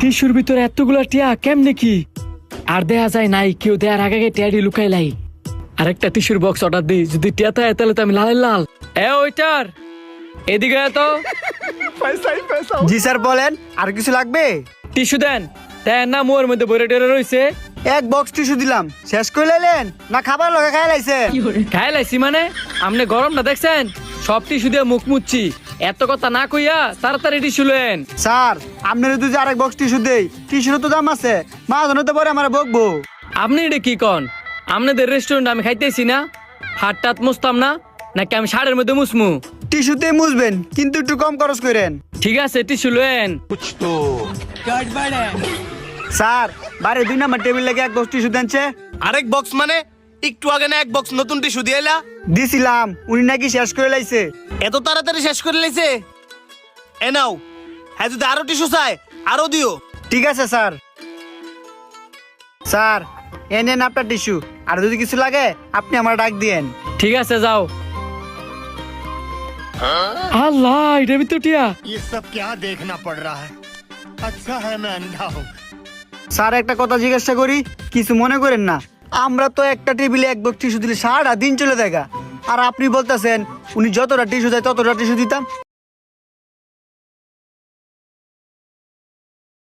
টিস্যুর ভিতরে এতগুলা টিয়া কেমনে কি আর দেয়া যায় নাই, কেউ দেয়ার আগে টিয়াডি লুকাই লাই। আরেকটা টিস্যুর বক্স অর্ডার দিই, যদি টিয়া থাকে তাহলে তো আমি লাল লাল। ওইটার এদিকে আয় তো। জি স্যার বলেন, আর কিছু লাগবে? টিস্যু দেন। দেন না, মোর মধ্যে ভরে টেরে রয়েছে। এক বক্স টিস্যু দিলাম, শেষ করে লাইলেন না খাবার লগে খাই লাইছে? খাই লাইছি মানে? আপনি গরমটা দেখছেন? সব টিস্যু দিয়ে মুখ মুচ্ছি, এত কথা না কইয়া তাড়াতাড়ি টিস্যু লেন। স্যার আপনার যদি আরেক বক্স টিস্যু দেই, টিস্যুর তো দাম আছে, মাঝখানে হতে পারে আমার বকবো। আপনি এটা কি কন? আপনাদের রেস্টুরেন্ট আমি খাইতেছি না, হাত টাত মুছতাম না নাকি আমি শাড়ির মধ্যে মুসমু? টিস্যুতে মুছবেন কিন্তু একটু কম খরচ করেন। ঠিক আছে, টিস্যু লেন। স্যার বাড়ি 2 নাম্বার টেবিল লেগে এক বক্স টিস্যু দেনছে। আরেক বক্স মানে? একটু আগে না এক বক্স নতুন টিস্যু দিয়ে এলা? দিছিলাম, উনি নাকি শেষ করে লাইছে। এত তাড়াতাড়ি শেষ করে লাইছে? এ নাও, হ্যাঁ যদি আরো টিস্যু চাই আরো দিও। ঠিক আছে স্যার। স্যার এ নেন আপনার টিস্যু, আর যদি কিছু লাগে আপনি আমার ডাক দিয়েন। ঠিক আছে, যাও। আল্লাহ, এটার ভিতর টিয়া। ये सब क्या देखना पड़ रहा है? अच्छा है मैं अंधा हूँ। স্যার একটা কথা জিজ্ঞাসা করি, কিছু মনে করেন না। আমরা তো একটা টেবিলে এক বক্স টিস্যু দিলে সারাটা দিন চলে যায়, আর আপনি বলতেছেন উনি যতটা টিস্যু দেয় ততটা টিস্যু দিতাম।